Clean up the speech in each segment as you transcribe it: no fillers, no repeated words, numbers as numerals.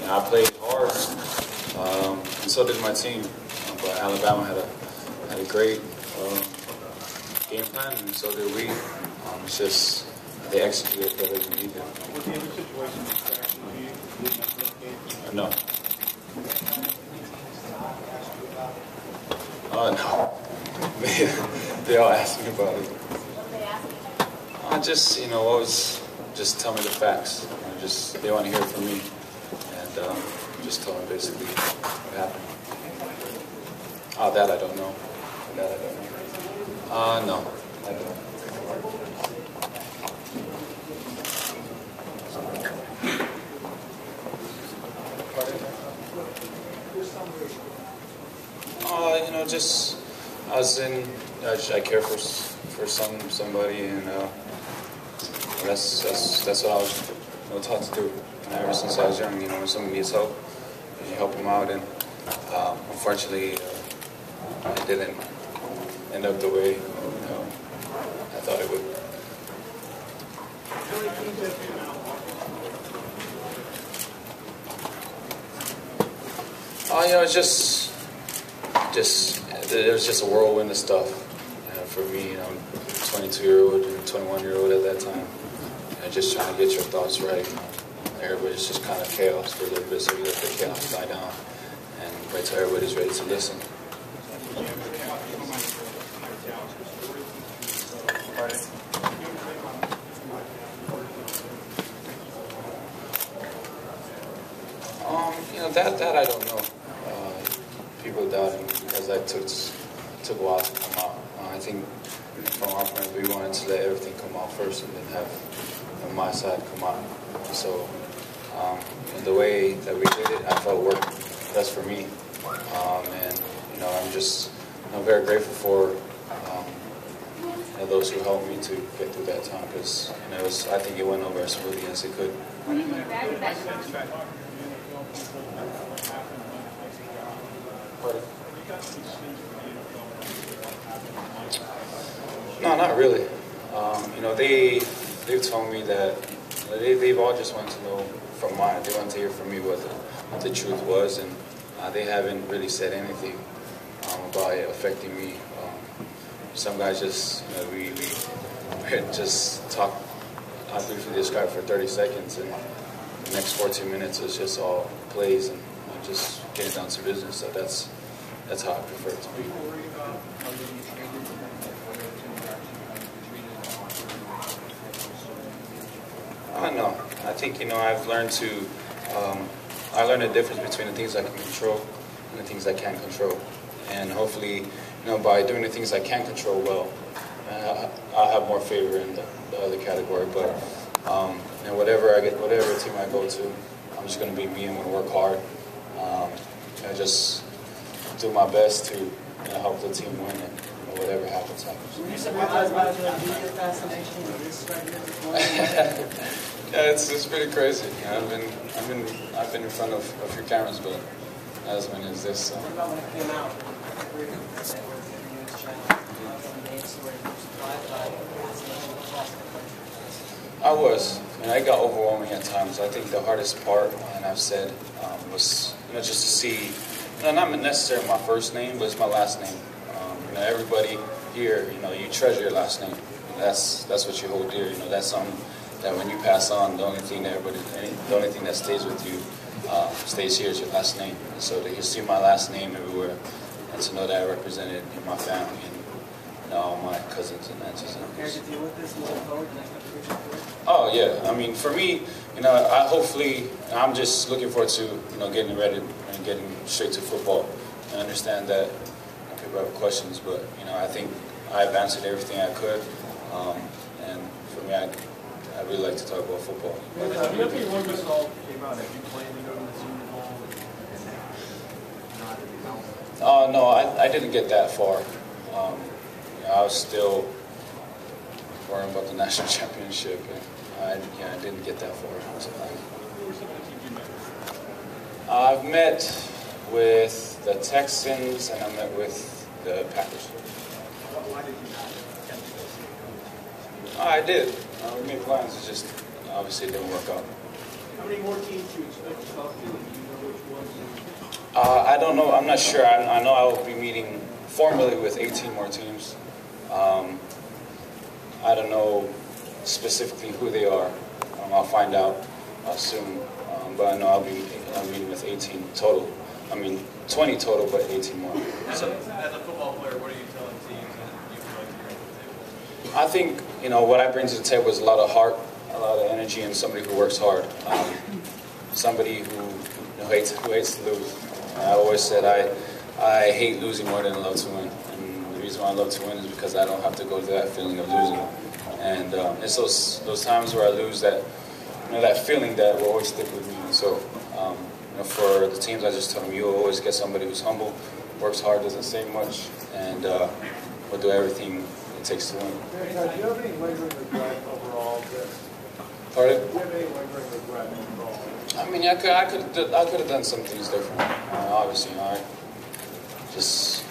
I played hard, and so did my team. But Alabama had a great game plan, and so did we. It's just they executed better than we did. Was the other situation No. No. They all ask me about it. Just, always just tell me the facts. Just they want to hear it from me, and just tell me basically what happened. Oh, that I don't know. That I don't know. No, I don't. Just I was in. I care for somebody, and that's what I was taught to do. And ever since I was young, when someone needs help, you help them out. And unfortunately, it didn't end up the way I thought it would. It's it was just a whirlwind of stuff for me. 22-year-old and 21-year-old at that time. Just trying to get your thoughts right. Everybody's just kind of chaos for a little bit, so you let the chaos die down and wait till everybody's ready to listen. That I don't know. People doubt me because that took a while to come out. I think from our point, we wanted to let everything come out first and then have my side come out. So the way that we did it, I felt worked best for me. And I'm just very grateful for those who helped me to get through that time because I think it went over as smoothly as it could. No, not really. They've told me that they've all just wanted to know from mine. They wanted to hear from me what the truth was, and they haven't really said anything about it affecting me. Some guys just, we just talk. I briefly described for 30 seconds, and the next 14 minutes is just all plays and just getting down to business. So that's how I prefer it to be. No, I think I've learned I learned the difference between the things I can control and the things I can't control, and hopefully by doing the things I can control well, I'll have more favor in the other category. But whatever team I go to, I'm just going to be me and work hard. I just do my best to help the team win, and whatever happens, happens. Were you surprised by the media fascination of this right here? Yeah, it's pretty crazy. I've been in front of a few cameras, but not as many as this. So. What about when it came out? I was, and it got overwhelming at times. I think the hardest part, and I've said, was just to see, not necessarily my first name, but it's my last name. Everybody here, you treasure your last name. That's what you hold dear. That's something that when you pass on, the only thing that stays with you stays here is your last name. And so to see my last name everywhere, and to know that I represented my family and all my cousins and aunts and uncles. Oh yeah, for me, I'm just looking forward to getting ready and getting straight to football. I understand that people have questions, but I think I've answered everything I could, and for me, I really like to talk about football. One result came out that you planned to go to the Super Bowl. Oh no, I didn't get that far. I was still worrying about the national championship, and I didn't get that far. I've met with the Texans and I met with the Packers. Why did you not? I did. We made plans. It just obviously didn't work out. How many more teams do you expect to talk to? don't know. I'm not sure. I know I will be meeting formally with 18 more teams. I don't know specifically who they are. I'll find out soon. But I know I'm meeting with 18 total. I mean, 20 total, but 18 more. As a football player, what are you telling teams that you feel like you're at the table? I think, what I bring to the table is a lot of heart, a lot of energy, and somebody who works hard. Somebody who hates to lose. I always said I hate losing more than I love to win. And the reason why I love to win is because I don't have to go through that feeling of losing. And it's those times where I lose that, that feeling that will always stick with me. And so, for the teams, I just tell them, you'll always get somebody who's humble, works hard, doesn't say much, and will do everything it takes to win. Do you have any lingering regret overall? Pardon? Do you have any lingering regret overall? I mean, I could have done some things different. Obviously, I just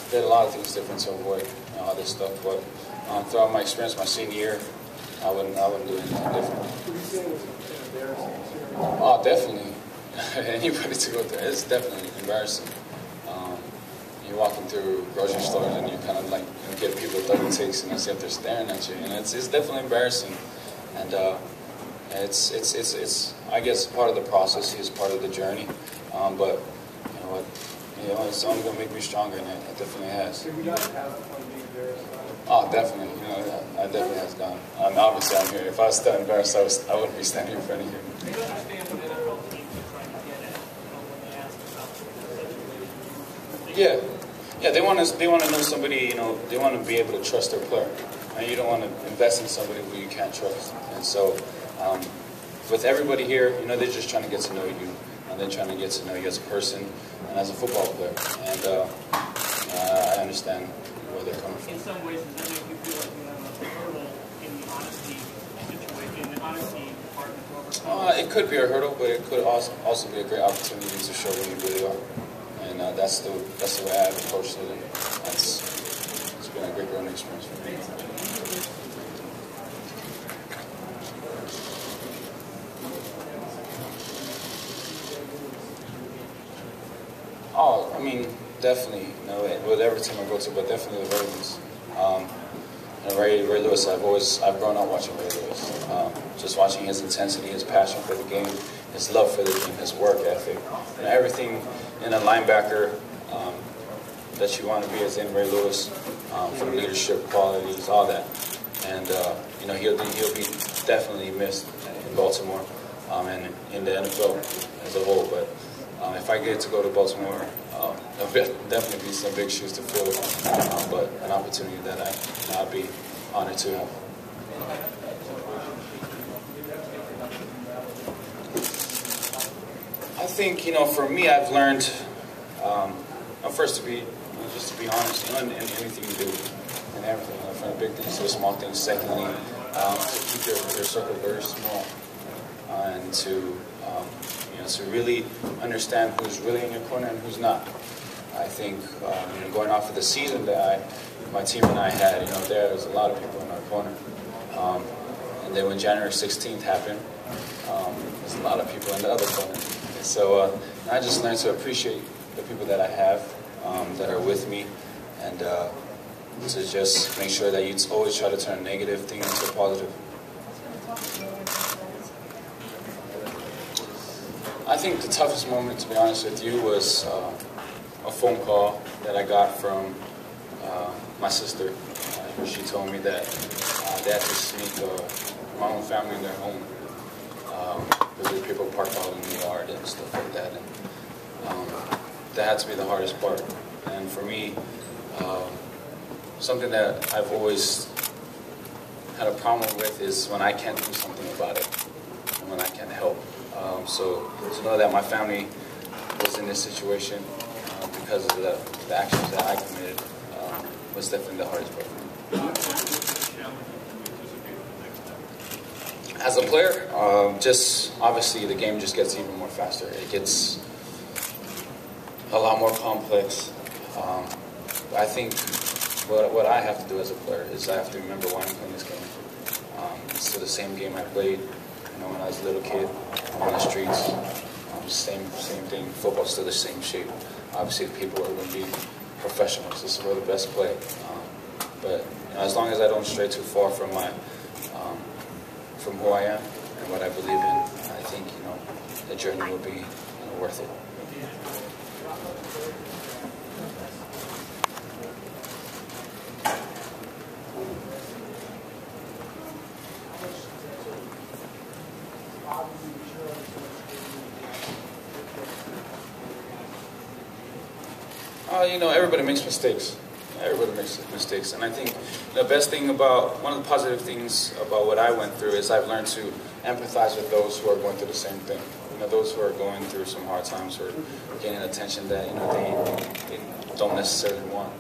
did a lot of things different to avoid other stuff. But throughout my experience, my senior year, I wouldn't do anything different. Would you say it was an embarrassing experience? Oh, definitely. Anybody to go through, it's definitely embarrassing. You're walking through grocery stores and you kind of like get people double takes and see if they're staring at you, and it's definitely embarrassing. And it's I guess part of the process, is part of the journey. But you know what, it's only gonna make me stronger, and it definitely has. Did we not have fun being embarrassed? Oh, definitely. I definitely has gone. Obviously, I'm here. If I was still embarrassed, I wouldn't be standing in front of you. Do you understand what NFL teams are trying to get at when they ask about the situation? Yeah. They want to know somebody. They want to be able to trust their player, and you don't want to invest in somebody who you can't trust. And so, with everybody here, they're just trying to get to know you, and they're trying to get to know you as a person and as a football player. And I understand where they're coming from. In some ways, does that make you feel like you have a hurdle in the honesty situation, in the honesty department to overcome? It could be a hurdle, but it could also be a great opportunity to show who you really are. And that's the way I've approached it. And it's been a great growing experience for me. Oh, I mean, definitely. With every team I go to, but definitely the Ravens. Ray Lewis, I've grown up watching Ray Lewis. Just watching his intensity, his passion for the game, his love for the game, his work ethic, everything in a linebacker that you want to be is in Ray Lewis, from leadership qualities, all that. And he'll be definitely missed in Baltimore and in the NFL as a whole. But if I get to go to Baltimore, there'll definitely be some big shoes to fill, but an opportunity that I'll be honored to have. I think, for me, I've learned, first to be honest, in anything you do, and everything, from the big things to the small things. Secondly, to keep your circle very small, and to really understand who's really in your corner and who's not. I think, going off of the season that my team and I had, there was a lot of people in our corner. And then when January 16th happened, there's a lot of people in the other corner. And so I just learned to appreciate the people that I have, that are with me, and to just make sure that you always try to turn a negative thing into a positive. I think the toughest moment, to be honest with you, was a phone call that I got from my sister, where she told me that they had to sneak my own family in their home because there were people parked out in the yard and stuff like that. And that had to be the hardest part. And for me, something that I've always had a problem with is when I can't do something about it, and when I can't help. So to know that my family was in this situation because of the actions that I committed was definitely the hardest part for me. As a player, just obviously the game just gets even more faster. It gets a lot more complex. I think what I have to do as a player is I have to remember why I'm playing this game. It's still the same game I played when I was a little kid on the streets. same thing. Football's still the same shape. Obviously, the people are going to be professionals. This is where the best play. But as long as I don't stray too far from from who I am and what I believe in, I think the journey will be worth it. Everybody makes mistakes. Everybody makes mistakes, and I think the best thing one of the positive things about what I went through is I've learned to empathize with those who are going through the same thing. Those who are going through some hard times or getting attention that they don't necessarily want,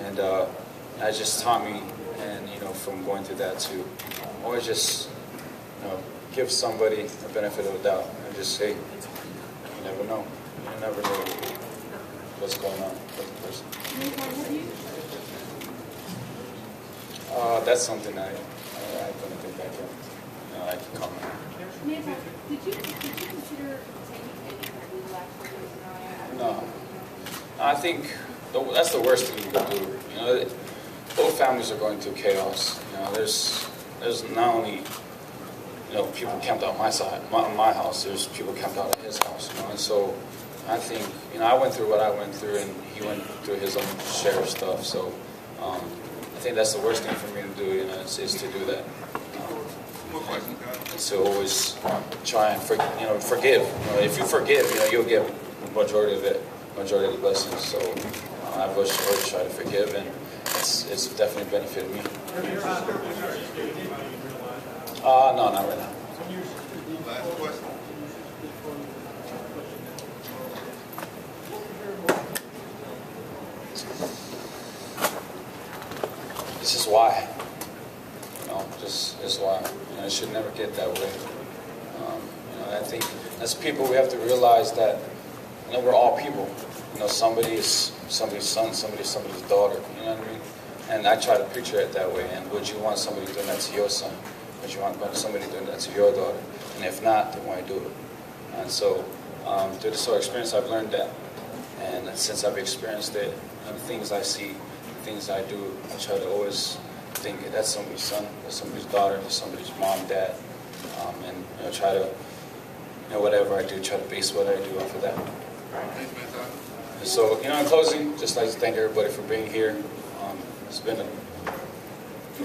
and that just taught me, and from going through that to always just give somebody a benefit of the doubt and just say, you never know, what's going on with the person. That's something I couldn't think back in. I can comment on. Manti, did you consider taking any last year? No. I think that's the worst thing you can do. Both families are going through chaos. There's not only people camped out my house. There's people camped out at his house. And so I think I went through what I went through, and he went through his own share of stuff. So I think that's the worst thing for me to do. Is to do that. So always try and forgive. If you forgive, you'll get the majority of the blessings. So I've always tried to forgive, and it's definitely benefited me. No, not right now. Last question. This is why. This is why. It should never get that way. I think as people, we have to realize that we're all people. Somebody is somebody's son, somebody's daughter. You know what I mean? And I try to picture it that way. And would you want somebody doing that to your son? Would you want somebody doing that to your daughter? And if not, then why do it? And so through this whole experience, I've learned that. And since I've experienced it, the things I see, the things I do, I try to always think that's somebody's son, that's somebody's daughter, that's somebody's mom, dad, and try to, whatever I do, try to base what I do off of that. And so, in closing, just like to thank everybody for being here. It's been a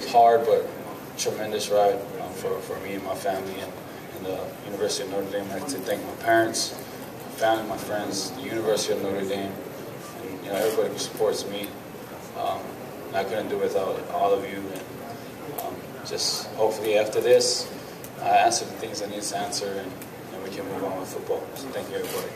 hard but tremendous ride for me and my family and the University of Notre Dame. I'd like to thank my parents, my family, my friends, the University of Notre Dame, and everybody who supports me. I couldn't do it without all of you, and just hopefully after this, I answer the things I need to answer, and we can move on with football. So thank you, everybody.